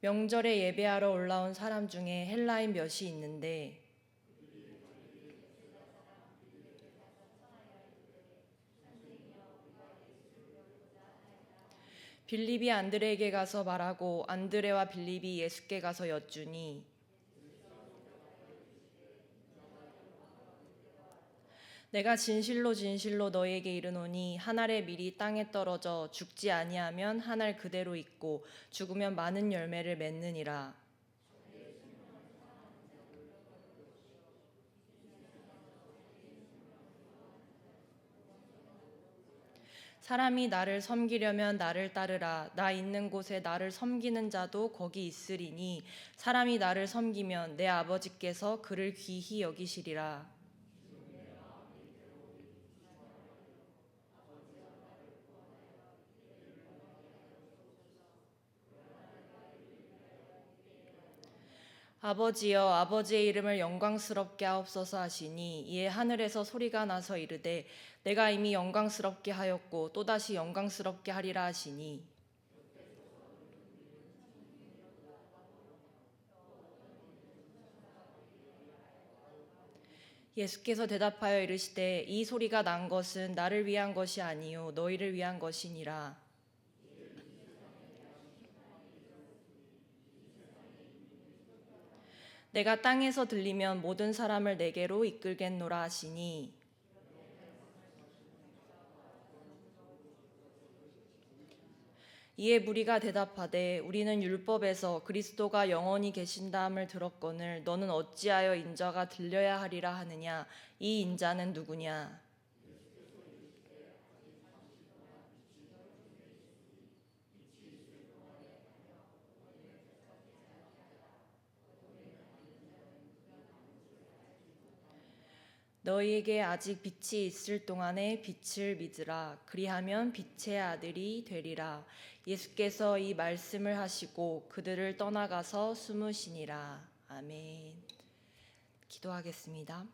명절에 예배하러 올라온 사람 중에 헬라인 몇이 있는데 빌립이 안드레에게 가서 말하고 안드레와 빌립이 예수께 가서 여쭈니 내가 진실로 진실로 너희에게 이르노니 한 알의 밀이 땅에 떨어져 죽지 아니하면 한 알 그대로 있고 죽으면 많은 열매를 맺느니라. 사람이 나를 섬기려면 나를 따르라. 나 있는 곳에 나를 섬기는 자도 거기 있으리니 사람이 나를 섬기면 내 아버지께서 그를 귀히 여기시리라. 아버지여 아버지의 이름을 영광스럽게 하옵소서 하시니 이에 하늘에서 소리가 나서 이르되 내가 이미 영광스럽게 하였고 또다시 영광스럽게 하리라 하시니 예수께서 대답하여 이르시되 이 소리가 난 것은 나를 위한 것이 아니요 너희를 위한 것이니라. 내가 땅에서 들리면 모든 사람을 내게로 이끌겠노라 하시니 이에 무리가 대답하되 우리는 율법에서 그리스도가 영원히 계신다함을 들었거늘 너는 어찌하여 인자가 들려야 하리라 하느냐. 이 인자는 누구냐. 너희에게 아직 빛이 있을 동안에 빛을 믿으라. 그리하면 빛의 아들이 되리라. 예수께서 이 말씀을 하시고 그들을 떠나가서 숨으시니라. 아멘. 기도하겠습니다.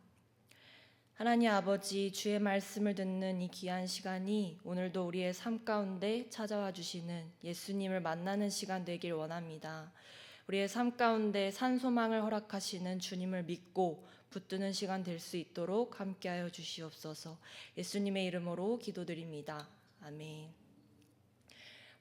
하나님 아버지, 주의 말씀을 듣는 이 귀한 시간이 오늘도 우리의 삶 가운데 찾아와 주시는 예수님을 만나는 시간 되길 원합니다. 우리의 삶 가운데 산소망을 허락하시는 주님을 믿고 붙드는 시간 될 수 있도록 함께하여 주시옵소서. 예수님의 이름으로 기도드립니다. 아멘.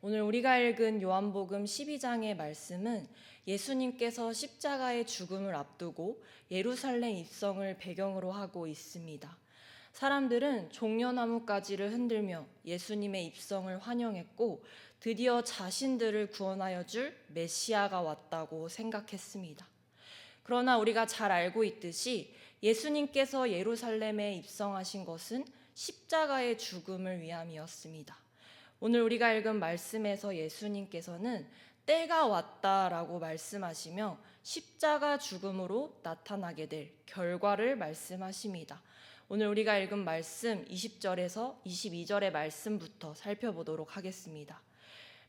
오늘 우리가 읽은 요한복음 12장의 말씀은 예수님께서 십자가의 죽음을 앞두고 예루살렘 입성을 배경으로 하고 있습니다. 사람들은 종려나무 가지를 흔들며 예수님의 입성을 환영했고 드디어 자신들을 구원하여 줄 메시아가 왔다고 생각했습니다. 그러나 우리가 잘 알고 있듯이 예수님께서 예루살렘에 입성하신 것은 십자가의 죽음을 위함이었습니다. 오늘 우리가 읽은 말씀에서 예수님께서는 때가 왔다라고 말씀하시며 십자가 죽음으로 나타나게 될 결과를 말씀하십니다. 오늘 우리가 읽은 말씀 20절에서 22절의 말씀부터 살펴보도록 하겠습니다.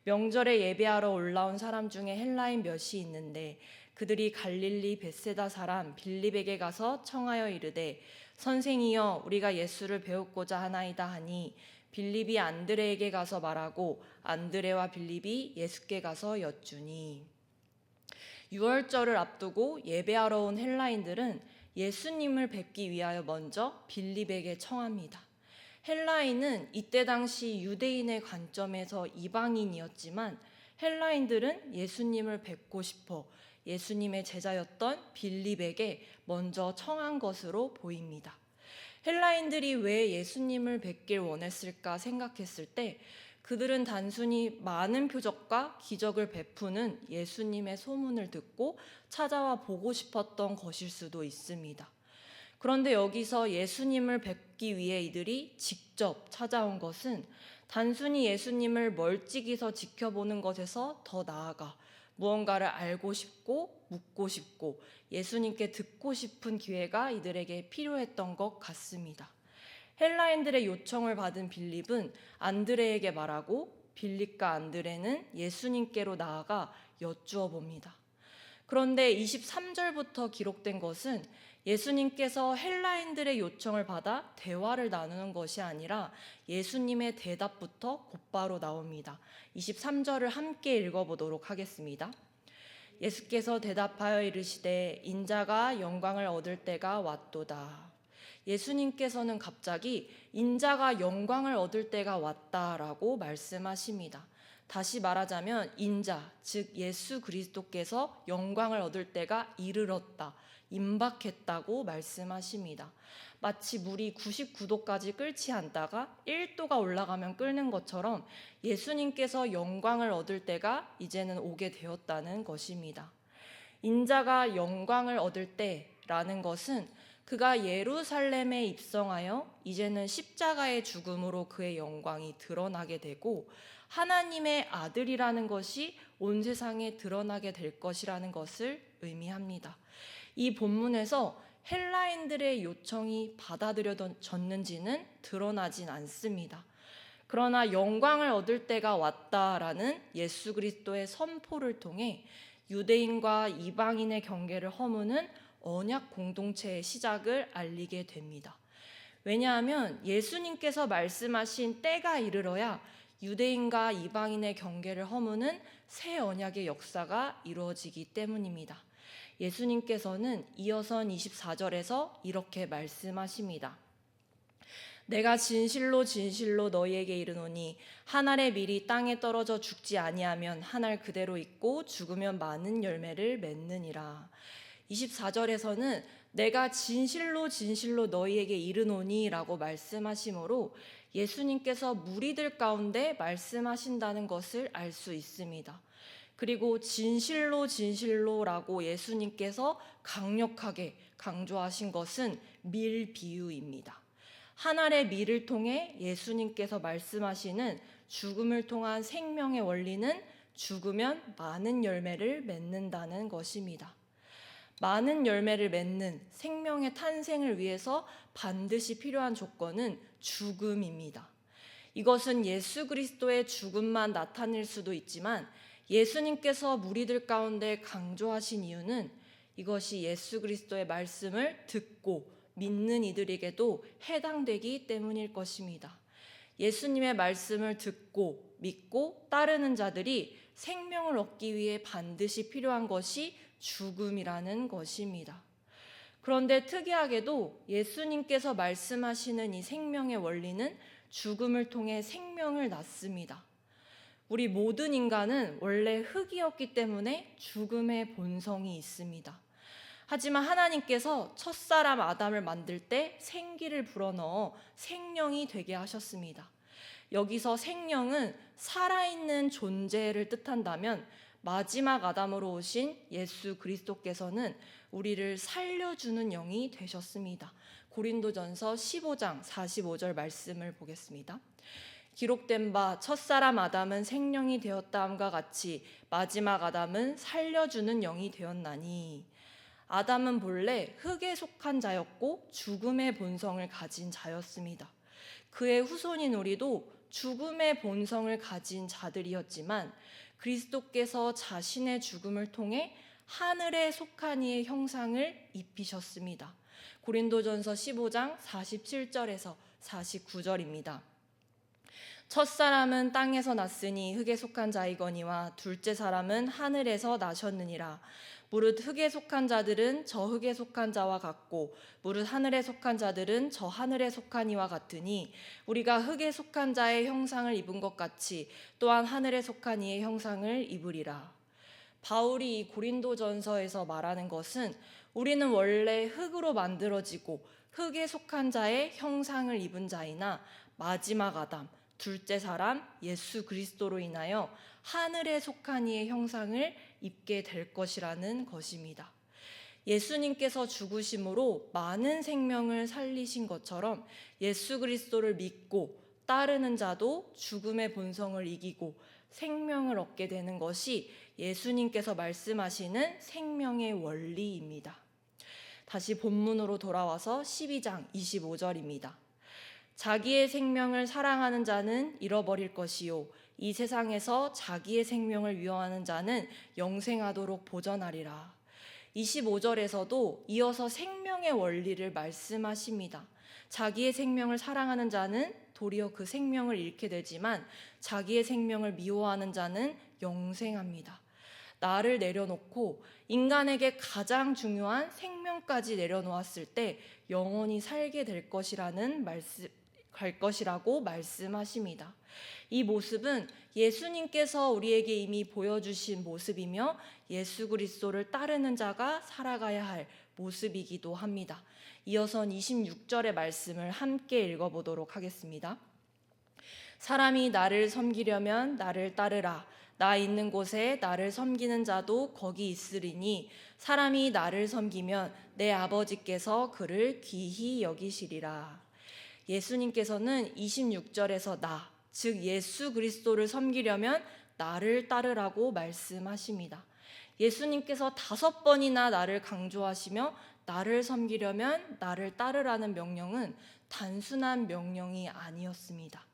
명절에 예배하러 올라온 사람 중에 헬라인 몇이 있는데 그들이 갈릴리 벳세다 사람 빌립에게 가서 청하여 이르되 선생이여 우리가 예수를 배우고자 하나이다 하니 빌립이 안드레에게 가서 말하고 안드레와 빌립이 예수께 가서 여쭈니. 유월절을 앞두고 예배하러 온 헬라인들은 예수님을 뵙기 위하여 먼저 빌립에게 청합니다. 헬라인은 이때 당시 유대인의 관점에서 이방인이었지만 헬라인들은 예수님을 뵙고 싶어 예수님의 제자였던 빌립에게 먼저 청한 것으로 보입니다. 헬라인들이 왜 예수님을 뵙길 원했을까 생각했을 때 그들은 단순히 많은 표적과 기적을 베푸는 예수님의 소문을 듣고 찾아와 보고 싶었던 것일 수도 있습니다. 그런데 여기서 예수님을 뵙기 위해 이들이 직접 찾아온 것은 단순히 예수님을 멀찍이서 지켜보는 것에서 더 나아가 무언가를 알고 싶고 묻고 싶고 예수님께 듣고 싶은 기회가 이들에게 필요했던 것 같습니다. 헬라인들의 요청을 받은 빌립은 안드레에게 말하고 빌립과 안드레는 예수님께로 나아가 여쭈어 봅니다. 그런데 23절부터 기록된 것은 예수님께서 헬라인들의 요청을 받아 대화를 나누는 것이 아니라 예수님의 대답부터 곧바로 나옵니다. 23절을 함께 읽어보도록 하겠습니다. 예수께서 대답하여 이르시되 인자가 영광을 얻을 때가 왔도다. 예수님께서는 갑자기 인자가 영광을 얻을 때가 왔다라고 말씀하십니다. 다시 말하자면 인자, 즉 예수 그리스도께서 영광을 얻을 때가 이르렀다, 임박했다고 말씀하십니다. 마치 물이 99도까지 끓지 않다가 1도가 올라가면 끓는 것처럼 예수님께서 영광을 얻을 때가 이제는 오게 되었다는 것입니다. 인자가 영광을 얻을 때라는 것은 그가 예루살렘에 입성하여 이제는 십자가의 죽음으로 그의 영광이 드러나게 되고 하나님의 아들이라는 것이 온 세상에 드러나게 될 것이라는 것을 의미합니다. 이 본문에서 헬라인들의 요청이 받아들여졌는지는 드러나진 않습니다. 그러나 영광을 얻을 때가 왔다라는 예수 그리스도의 선포를 통해 유대인과 이방인의 경계를 허무는 언약 공동체의 시작을 알리게 됩니다. 왜냐하면 예수님께서 말씀하신 때가 이르러야 유대인과 이방인의 경계를 허무는 새 언약의 역사가 이루어지기 때문입니다. 예수님께서는 이어선 24절에서 이렇게 말씀하십니다. 내가 진실로 진실로 너희에게 이르노니 한 알의 밀이 땅에 떨어져 죽지 아니하면 한 알 그대로 있고 죽으면 많은 열매를 맺느니라. 24절에서는 내가 진실로 진실로 너희에게 이르노니 라고 말씀하시므로 예수님께서 무리들 가운데 말씀하신다는 것을 알 수 있습니다. 그리고 진실로 진실로라고 예수님께서 강력하게 강조하신 것은 밀 비유입니다. 한 알의 밀을 통해 예수님께서 말씀하시는 죽음을 통한 생명의 원리는 죽으면 많은 열매를 맺는다는 것입니다. 많은 열매를 맺는 생명의 탄생을 위해서 반드시 필요한 조건은 죽음입니다. 이것은 예수 그리스도의 죽음만 나타낼 수도 있지만 예수님께서 무리들 가운데 강조하신 이유는 이것이 예수 그리스도의 말씀을 듣고 믿는 이들에게도 해당되기 때문일 것입니다. 예수님의 말씀을 듣고 믿고 따르는 자들이 생명을 얻기 위해 반드시 필요한 것이 죽음이라는 것입니다. 그런데 특이하게도 예수님께서 말씀하시는 이 생명의 원리는 죽음을 통해 생명을 낳습니다. 우리 모든 인간은 원래 흙이었기 때문에 죽음의 본성이 있습니다. 하지만 하나님께서 첫사람 아담을 만들 때 생기를 불어넣어 생명이 되게 하셨습니다. 여기서 생명은 살아있는 존재를 뜻한다면 마지막 아담으로 오신 예수 그리스도께서는 우리를 살려주는 영이 되셨습니다. 고린도전서 15장 45절 말씀을 보겠습니다. 기록된 바 첫사람 아담은 생명이 되었다함과 같이 마지막 아담은 살려주는 영이 되었나니. 아담은 본래 흙에 속한 자였고 죽음의 본성을 가진 자였습니다. 그의 후손인 우리도 죽음의 본성을 가진 자들이었지만 그리스도께서 자신의 죽음을 통해 하늘에 속한 이의 형상을 입히셨습니다. 고린도전서 15장 47절에서 49절입니다. 첫사람은 땅에서 났으니 흙에 속한 자이거니와 둘째 사람은 하늘에서 나셨느니라. 무릇 흙에 속한 자들은 저 흙에 속한 자와 같고 무릇 하늘에 속한 자들은 저 하늘에 속한 이와 같으니 우리가 흙에 속한 자의 형상을 입은 것 같이 또한 하늘에 속한 이의 형상을 입으리라. 바울이 이 고린도전서에서 말하는 것은 우리는 원래 흙으로 만들어지고 흙에 속한 자의 형상을 입은 자이나 마지막 아담, 둘째 사람 예수 그리스도로 인하여 하늘에 속한 이의 형상을 입게 될 것이라는 것입니다. 예수님께서 죽으심으로 많은 생명을 살리신 것처럼 예수 그리스도를 믿고 따르는 자도 죽음의 본성을 이기고 생명을 얻게 되는 것이 예수님께서 말씀하시는 생명의 원리입니다. 다시 본문으로 돌아와서 12장 25절입니다. 자기의 생명을 사랑하는 자는 잃어버릴 것이요 이 세상에서 자기의 생명을 위협하는 자는 영생하도록 보전하리라. 25절에서도 이어서 생명의 원리를 말씀하십니다. 자기의 생명을 사랑하는 자는 도리어 그 생명을 잃게 되지만 자기의 생명을 미워하는 자는 영생합니다. 나를 내려놓고 인간에게 가장 중요한 생명까지 내려놓았을 때 영원히 살게 될 것이라고 말씀하십니다. 이 모습은 예수님께서 우리에게 이미 보여주신 모습이며 예수 그리스도를 따르는 자가 살아가야 할 모습이기도 합니다. 이어선 26절의 말씀을 함께 읽어보도록 하겠습니다. 사람이 나를 섬기려면 나를 따르라. 나 있는 곳에 나를 섬기는 자도 거기 있으리니 사람이 나를 섬기면 내 아버지께서 그를 귀히 여기시리라. 예수님께서는 26절에서 즉 예수 그리스도를 섬기려면 나를 따르라고 말씀하십니다. 예수님께서 5번이나 나를 강조하시며 나를 섬기려면 나를 따르라는 명령은 단순한 명령이 아니었습니다.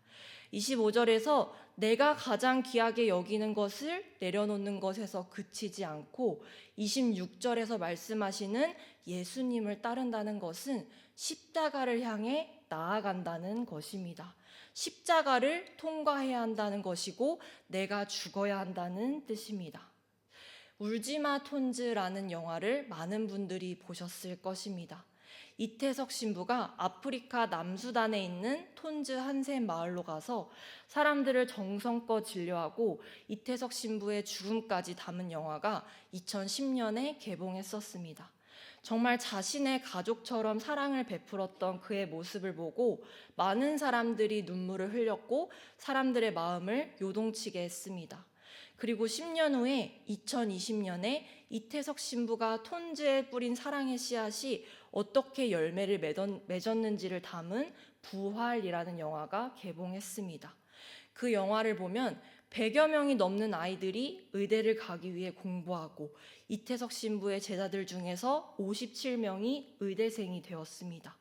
25절에서 내가 가장 귀하게 여기는 것을 내려놓는 것에서 그치지 않고 26절에서 말씀하시는 예수님을 따른다는 것은 십자가를 향해 나아간다는 것입니다. 십자가를 통과해야 한다는 것이고 내가 죽어야 한다는 뜻입니다. 울지마 톤즈라는 영화를 많은 분들이 보셨을 것입니다. 이태석 신부가 아프리카 남수단에 있는 톤즈 한센 마을로 가서 사람들을 정성껏 진료하고 이태석 신부의 죽음까지 담은 영화가 2010년에 개봉했었습니다. 정말 자신의 가족처럼 사랑을 베풀었던 그의 모습을 보고 많은 사람들이 눈물을 흘렸고 사람들의 마음을 요동치게 했습니다. 그리고 10년 후에 2020년에 이태석 신부가 톤즈에 뿌린 사랑의 씨앗이 어떻게 열매를 맺었는지를 담은 부활이라는 영화가 개봉했습니다. 그 영화를 보면 100여 명이 넘는 아이들이 의대를 가기 위해 공부하고 이태석 신부의 제자들 중에서 57명이 의대생이 되었습니다.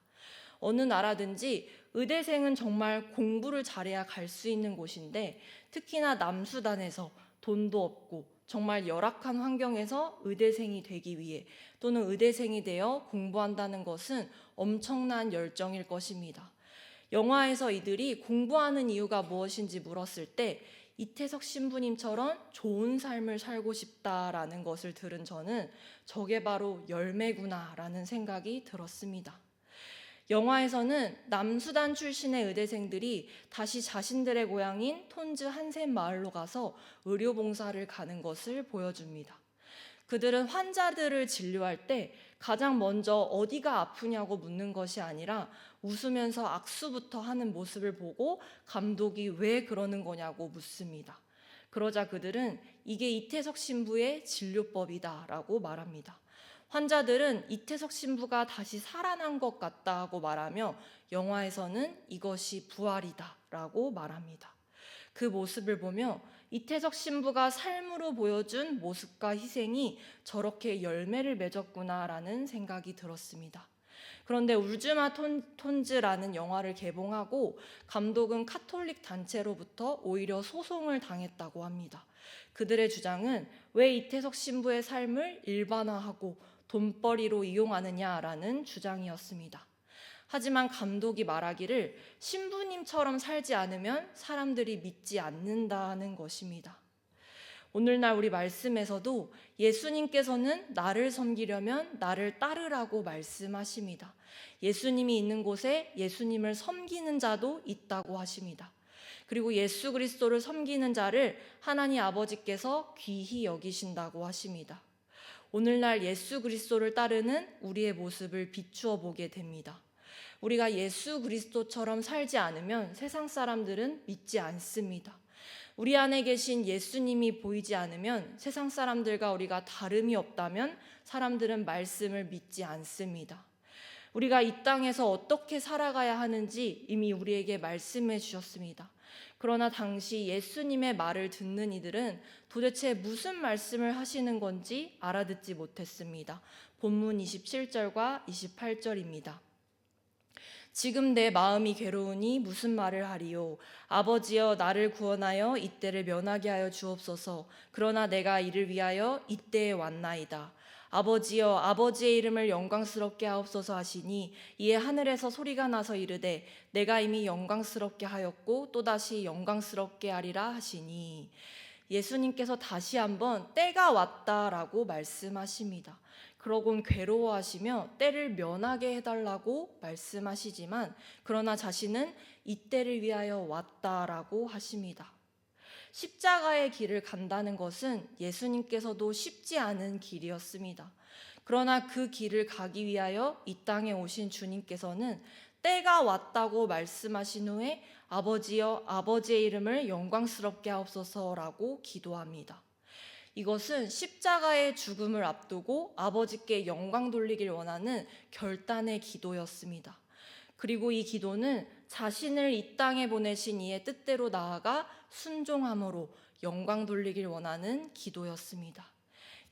어느 나라든지 의대생은 정말 공부를 잘해야 갈 수 있는 곳인데 특히나 남수단에서 돈도 없고 정말 열악한 환경에서 의대생이 되기 위해 또는 의대생이 되어 공부한다는 것은 엄청난 열정일 것입니다. 영화에서 이들이 공부하는 이유가 무엇인지 물었을 때 이태석 신부님처럼 좋은 삶을 살고 싶다라는 것을 들은 저는 저게 바로 열매구나라는 생각이 들었습니다. 영화에서는 남수단 출신의 의대생들이 다시 자신들의 고향인 톤즈 한센 마을로 가서 의료봉사를 가는 것을 보여줍니다. 그들은 환자들을 진료할 때 가장 먼저 어디가 아프냐고 묻는 것이 아니라 웃으면서 악수부터 하는 모습을 보고 감독이 왜 그러는 거냐고 묻습니다. 그러자 그들은 이게 이태석 신부의 진료법이다라고 말합니다. 환자들은 이태석 신부가 다시 살아난 것 같다고 말하며 영화에서는 이것이 부활이다라고 말합니다. 그 모습을 보며 이태석 신부가 삶으로 보여준 모습과 희생이 저렇게 열매를 맺었구나라는 생각이 들었습니다. 그런데 울지마 톤즈라는 영화를 개봉하고 감독은 카톨릭 단체로부터 오히려 소송을 당했다고 합니다. 그들의 주장은 왜 이태석 신부의 삶을 일반화하고 돈벌이로 이용하느냐라는 주장이었습니다. 하지만 감독이 말하기를 신부님처럼 살지 않으면 사람들이 믿지 않는다는 것입니다. 오늘날 우리 말씀에서도 예수님께서는 나를 섬기려면 나를 따르라고 말씀하십니다. 예수님이 있는 곳에 예수님을 섬기는 자도 있다고 하십니다. 그리고 예수 그리스도를 섬기는 자를 하나님 아버지께서 귀히 여기신다고 하십니다. 오늘날 예수 그리스도를 따르는 우리의 모습을 비추어 보게 됩니다. 우리가 예수 그리스도처럼 살지 않으면 세상 사람들은 믿지 않습니다. 우리 안에 계신 예수님이 보이지 않으면 세상 사람들과 우리가 다름이 없다면 사람들은 말씀을 믿지 않습니다. 우리가 이 땅에서 어떻게 살아가야 하는지 이미 우리에게 말씀해 주셨습니다. 그러나 당시 예수님의 말을 듣는 이들은 도대체 무슨 말씀을 하시는 건지 알아듣지 못했습니다. 본문 27절과 28절입니다. 지금 내 마음이 괴로우니 무슨 말을 하리요. 아버지여 나를 구원하여 이때를 면하게 하여 주옵소서. 그러나 내가 이를 위하여 이때에 왔나이다. 아버지여 아버지의 이름을 영광스럽게 하옵소서 하시니 이에 하늘에서 소리가 나서 이르되 내가 이미 영광스럽게 하였고 또다시 영광스럽게 하리라 하시니. 예수님께서 다시 한번 때가 왔다라고 말씀하십니다. 그러곤 괴로워하시며 때를 면하게 해달라고 말씀하시지만 그러나 자신은 이 때를 위하여 왔다라고 하십니다. 십자가의 길을 간다는 것은 예수님께서도 쉽지 않은 길이었습니다. 그러나 그 길을 가기 위하여 이 땅에 오신 주님께서는 때가 왔다고 말씀하신 후에 아버지여 아버지의 이름을 영광스럽게 하옵소서라고 기도합니다. 이것은 십자가의 죽음을 앞두고 아버지께 영광 돌리길 원하는 결단의 기도였습니다. 그리고 이 기도는 자신을 이 땅에 보내신 이의 뜻대로 나아가 순종함으로 영광 돌리길 원하는 기도였습니다.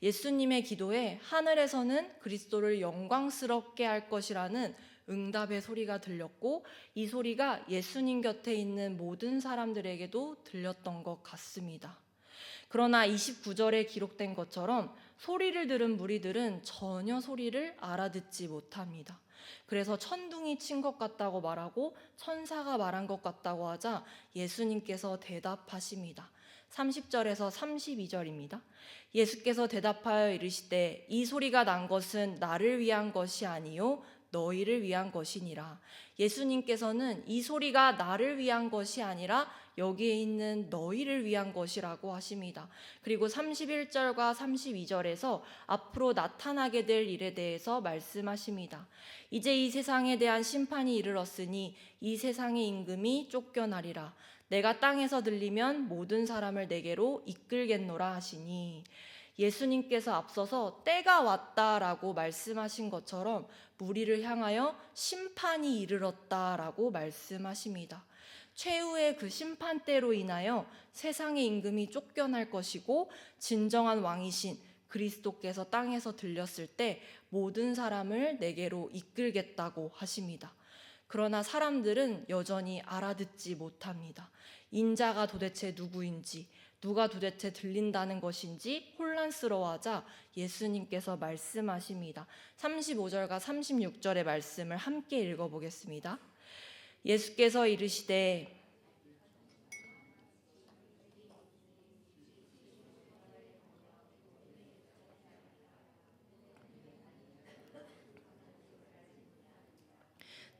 예수님의 기도에 하늘에서는 그리스도를 영광스럽게 할 것이라는 응답의 소리가 들렸고 이 소리가 예수님 곁에 있는 모든 사람들에게도 들렸던 것 같습니다. 그러나 29절에 기록된 것처럼 소리를 들은 무리들은 전혀 소리를 알아듣지 못합니다. 그래서 천둥이 친 것 같다고 말하고 천사가 말한 것 같다고 하자 예수님께서 대답하십니다. 30절에서 32절입니다. 예수께서 대답하여 이르시되 이 소리가 난 것은 나를 위한 것이 아니요 너희를 위한 것이니라. 예수님께서는 이 소리가 나를 위한 것이 아니라 여기에 있는 너희를 위한 것이라고 하십니다. 그리고 31절과 32절에서 앞으로 나타나게 될 일에 대해서 말씀하십니다. 이제 이 세상에 대한 심판이 이르렀으니 이 세상의 임금이 쫓겨나리라. 내가 땅에서 들리면 모든 사람을 내게로 이끌겠노라 하시니 예수님께서 앞서서 때가 왔다라고 말씀하신 것처럼 무리를 향하여 심판이 이르렀다라고 말씀하십니다. 최후의 그 심판대로 인하여 세상의 임금이 쫓겨날 것이고 진정한 왕이신 그리스도께서 땅에서 들렸을 때 모든 사람을 내게로 이끌겠다고 하십니다. 그러나 사람들은 여전히 알아듣지 못합니다. 인자가 도대체 누구인지, 누가 도대체 들린다는 것인지 혼란스러워하자 예수님께서 말씀하십니다. 35절과 36절의 말씀을 함께 읽어보겠습니다. 예수께서 이르시되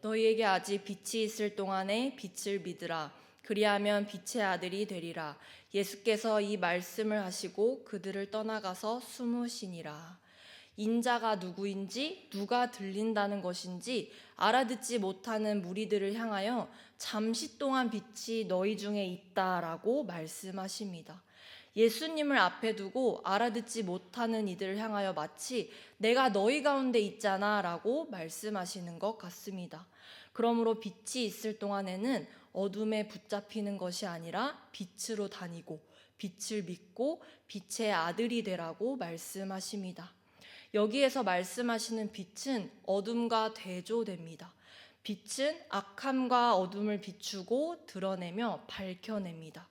너희에게 아직 빛이 있을 동안에 빛을 믿으라. 그리하면 빛의 아들이 되리라. 예수께서 이 말씀을 하시고 그들을 떠나가서 숨으시니라. 인자가 누구인지 누가 들린다는 것인지 알아듣지 못하는 무리들을 향하여 잠시 동안 빛이 너희 중에 있다라고 말씀하십니다. 예수님을 앞에 두고 알아듣지 못하는 이들을 향하여 마치 내가 너희 가운데 있잖아 라고 말씀하시는 것 같습니다. 그러므로 빛이 있을 동안에는 어둠에 붙잡히는 것이 아니라 빛으로 다니고 빛을 믿고 빛의 아들이 되라고 말씀하십니다. 여기에서 말씀하시는 빛은 어둠과 대조됩니다. 빛은 악함과 어둠을 비추고 드러내며 밝혀냅니다.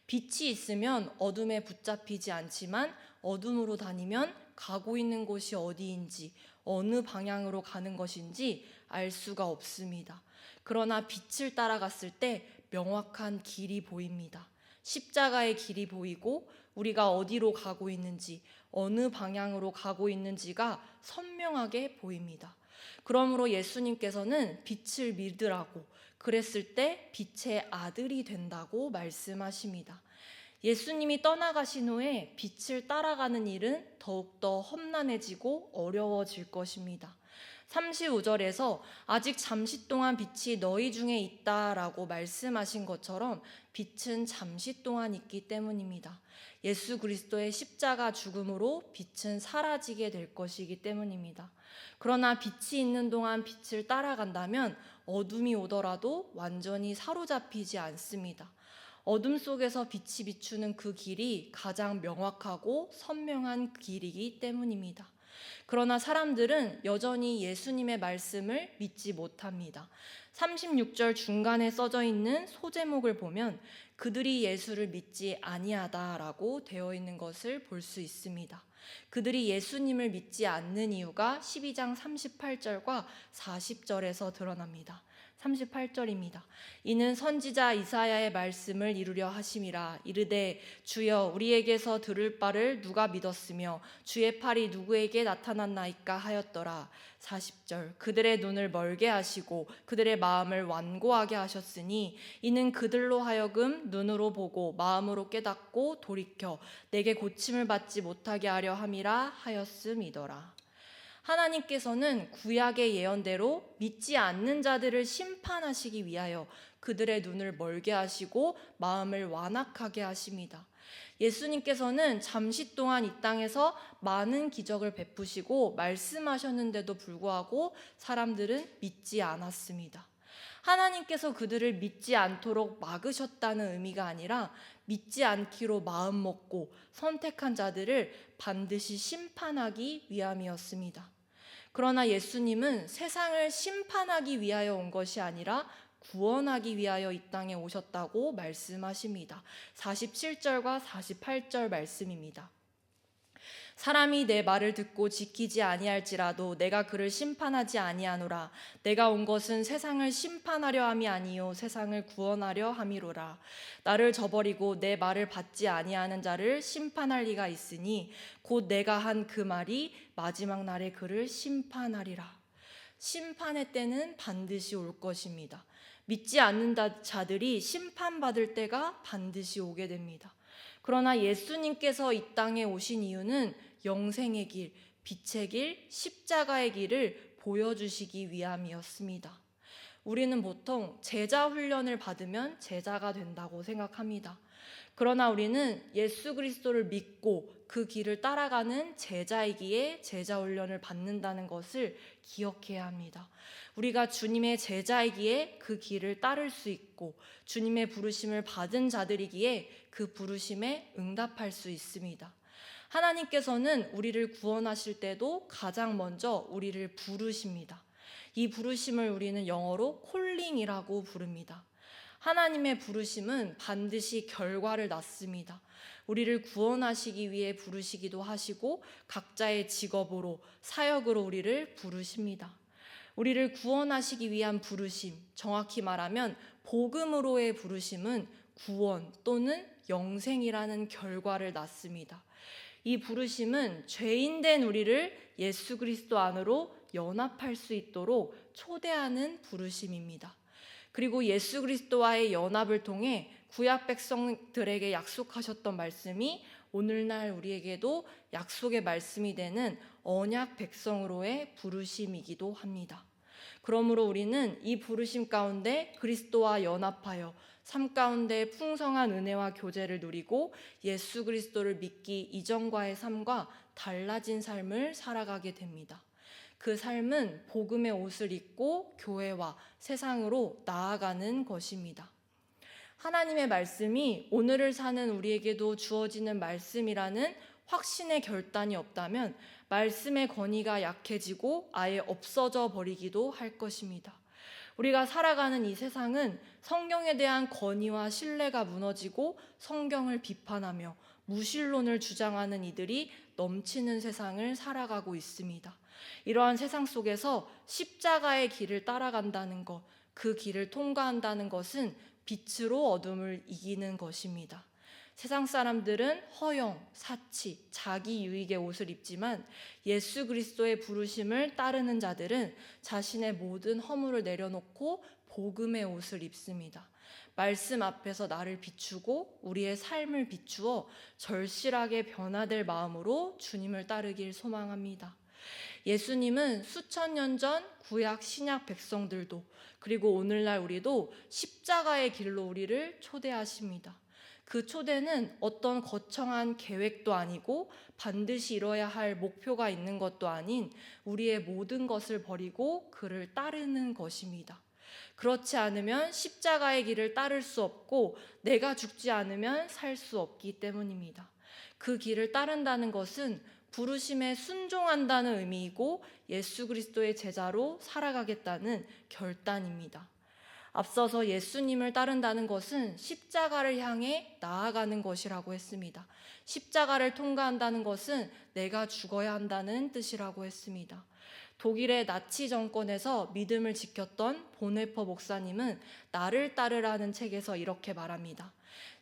빛이 있으면 어둠에 붙잡히지 않지만 어둠으로 다니면 가고 있는 곳이 어디인지 어느 방향으로 가는 것인지 알 수가 없습니다. 그러나 빛을 따라갔을 때 명확한 길이 보입니다. 십자가의 길이 보이고 우리가 어디로 가고 있는지 어느 방향으로 가고 있는지가 선명하게 보입니다. 그러므로 예수님께서는 빛을 믿으라고 그랬을 때 빛의 아들이 된다고 말씀하십니다. 예수님이 떠나가신 후에 빛을 따라가는 일은 더욱더 험난해지고 어려워질 것입니다. 35절에서 아직 잠시 동안 빛이 너희 중에 있다라고 말씀하신 것처럼 빛은 잠시 동안 있기 때문입니다. 예수 그리스도의 십자가 죽음으로 빛은 사라지게 될 것이기 때문입니다. 그러나 빛이 있는 동안 빛을 따라간다면 어둠이 오더라도 완전히 사로잡히지 않습니다. 어둠 속에서 빛이 비추는 그 길이 가장 명확하고 선명한 길이기 때문입니다. 그러나 사람들은 여전히 예수님의 말씀을 믿지 못합니다. 36절 중간에 써져 있는 소제목을 보면 그들이 예수를 믿지 아니하다라고 되어 있는 것을 볼 수 있습니다. 그들이 예수님을 믿지 않는 이유가 12장 38절과 40절에서 드러납니다. 38절입니다. 이는 선지자 이사야의 말씀을 이루려 하심이라. 이르되 주여 우리에게서 들을 바를 누가 믿었으며 주의 팔이 누구에게 나타났나이까 하였더라. 40절 그들의 눈을 멀게 하시고 그들의 마음을 완고하게 하셨으니 이는 그들로 하여금 눈으로 보고 마음으로 깨닫고 돌이켜 내게 고침을 받지 못하게 하려 함이라 하였음이더라. 하나님께서는 구약의 예언대로 믿지 않는 자들을 심판하시기 위하여 그들의 눈을 멀게 하시고 마음을 완악하게 하십니다. 예수님께서는 잠시 동안 이 땅에서 많은 기적을 베푸시고 말씀하셨는데도 불구하고 사람들은 믿지 않았습니다. 하나님께서 그들을 믿지 않도록 막으셨다는 의미가 아니라 믿지 않기로 마음먹고 선택한 자들을 반드시 심판하기 위함이었습니다. 그러나 예수님은 세상을 심판하기 위하여 온 것이 아니라 구원하기 위하여 이 땅에 오셨다고 말씀하십니다. 47절과 48절 말씀입니다. 사람이 내 말을 듣고 지키지 아니할지라도 내가 그를 심판하지 아니하노라. 내가 온 것은 세상을 심판하려 함이 아니요 세상을 구원하려 함이로라. 나를 저버리고 내 말을 받지 아니하는 자를 심판할 리가 있으니 곧 내가 한 그 말이 마지막 날에 그를 심판하리라. 심판의 때는 반드시 올 것입니다. 믿지 않는 자들이 심판받을 때가 반드시 오게 됩니다. 그러나 예수님께서 이 땅에 오신 이유는 영생의 길, 빛의 길, 십자가의 길을 보여주시기 위함이었습니다. 우리는 보통 제자 훈련을 받으면 제자가 된다고 생각합니다. 그러나 우리는 예수 그리스도를 믿고 그 길을 따라가는 제자이기에 제자 훈련을 받는다는 것을 기억해야 합니다. 우리가 주님의 제자이기에 그 길을 따를 수 있고 주님의 부르심을 받은 자들이기에 그 부르심에 응답할 수 있습니다. 하나님께서는 우리를 구원하실 때도 가장 먼저 우리를 부르십니다. 이 부르심을 우리는 영어로 콜링이라고 부릅니다. 하나님의 부르심은 반드시 결과를 낳습니다. 우리를 구원하시기 위해 부르시기도 하시고 각자의 직업으로 사역으로 우리를 부르십니다. 우리를 구원하시기 위한 부르심, 정확히 말하면 복음으로의 부르심은 구원 또는 영생이라는 결과를 낳습니다. 이 부르심은 죄인된 우리를 예수 그리스도 안으로 연합할 수 있도록 초대하는 부르심입니다. 그리고 예수 그리스도와의 연합을 통해 구약 백성들에게 약속하셨던 말씀이 오늘날 우리에게도 약속의 말씀이 되는 언약 백성으로의 부르심이기도 합니다. 그러므로 우리는 이 부르심 가운데 그리스도와 연합하여 삶 가운데 풍성한 은혜와 교제를 누리고 예수 그리스도를 믿기 이전과의 삶과 달라진 삶을 살아가게 됩니다. 그 삶은 복음의 옷을 입고 교회와 세상으로 나아가는 것입니다. 하나님의 말씀이 오늘을 사는 우리에게도 주어지는 말씀이라는 확신의 결단이 없다면 말씀의 권위가 약해지고 아예 없어져 버리기도 할 것입니다. 우리가 살아가는 이 세상은 성경에 대한 권위와 신뢰가 무너지고 성경을 비판하며 무신론을 주장하는 이들이 넘치는 세상을 살아가고 있습니다. 이러한 세상 속에서 십자가의 길을 따라간다는 것, 그 길을 통과한다는 것은 빛으로 어둠을 이기는 것입니다. 세상 사람들은 허영, 사치, 자기 유익의 옷을 입지만 예수 그리스도의 부르심을 따르는 자들은 자신의 모든 허물을 내려놓고 복음의 옷을 입습니다. 말씀 앞에서 나를 비추고 우리의 삶을 비추어 절실하게 변화될 마음으로 주님을 따르길 소망합니다. 예수님은 수천 년 전 구약 신약 백성들도 그리고 오늘날 우리도 십자가의 길로 우리를 초대하십니다. 그 초대는 어떤 거창한 계획도 아니고 반드시 이뤄야 할 목표가 있는 것도 아닌 우리의 모든 것을 버리고 그를 따르는 것입니다. 그렇지 않으면 십자가의 길을 따를 수 없고 내가 죽지 않으면 살 수 없기 때문입니다. 그 길을 따른다는 것은 부르심에 순종한다는 의미이고 예수 그리스도의 제자로 살아가겠다는 결단입니다. 앞서서 예수님을 따른다는 것은 십자가를 향해 나아가는 것이라고 했습니다. 십자가를 통과한다는 것은 내가 죽어야 한다는 뜻이라고 했습니다. 독일의 나치 정권에서 믿음을 지켰던 보네퍼 목사님은 나를 따르라는 책에서 이렇게 말합니다.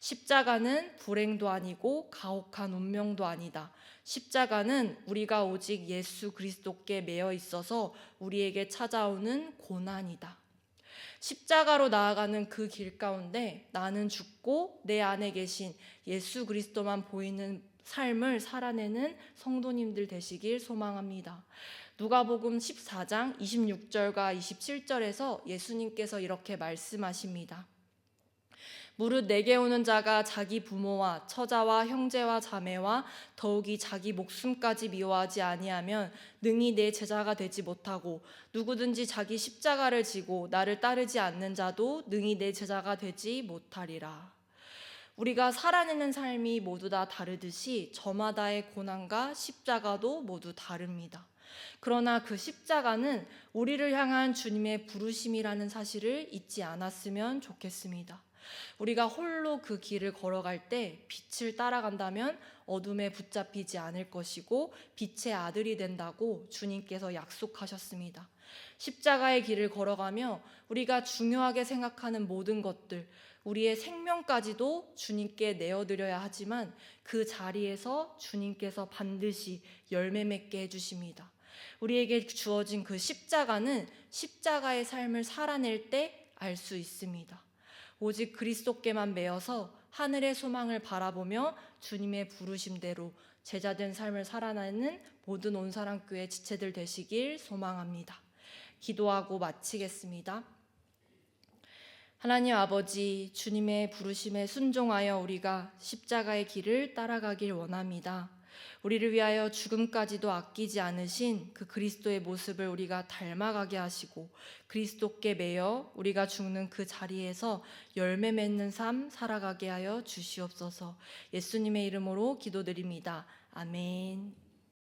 십자가는 불행도 아니고 가혹한 운명도 아니다. 십자가는 우리가 오직 예수 그리스도께 매여 있어서 우리에게 찾아오는 고난이다. 십자가로 나아가는 그 길 가운데 나는 죽고 내 안에 계신 예수 그리스도만 보이는 삶을 살아내는 성도님들 되시길 소망합니다. 누가복음 14장 26절과 27절에서 예수님께서 이렇게 말씀하십니다. 무릇 내게 오는 자가 자기 부모와 처자와 형제와 자매와 더욱이 자기 목숨까지 미워하지 아니하면 능히 내 제자가 되지 못하고 누구든지 자기 십자가를 지고 나를 따르지 않는 자도 능히 내 제자가 되지 못하리라. 우리가 살아내는 삶이 모두 다 다르듯이 저마다의 고난과 십자가도 모두 다릅니다. 그러나 그 십자가는 우리를 향한 주님의 부르심이라는 사실을 잊지 않았으면 좋겠습니다. 우리가 홀로 그 길을 걸어갈 때 빛을 따라간다면 어둠에 붙잡히지 않을 것이고 빛의 아들이 된다고 주님께서 약속하셨습니다. 십자가의 길을 걸어가며 우리가 중요하게 생각하는 모든 것들, 우리의 생명까지도 주님께 내어드려야 하지만 그 자리에서 주님께서 반드시 열매 맺게 해주십니다. 우리에게 주어진 그 십자가는 십자가의 삶을 살아낼 때 알 수 있습니다. 오직 그리스도께만 매여서 하늘의 소망을 바라보며 주님의 부르심대로 제자된 삶을 살아내는 모든 온사랑교회 지체들 되시길 소망합니다. 기도하고 마치겠습니다. 하나님 아버지, 주님의 부르심에 순종하여 우리가 십자가의 길을 따라가길 원합니다. 우리를 위하여 죽음까지도 아끼지 않으신 그 그리스도의 모습을 우리가 닮아가게 하시고 그리스도께 매여 우리가 죽는 그 자리에서 열매 맺는 삶 살아가게 하여 주시옵소서. 예수님의 이름으로 기도드립니다. 아멘.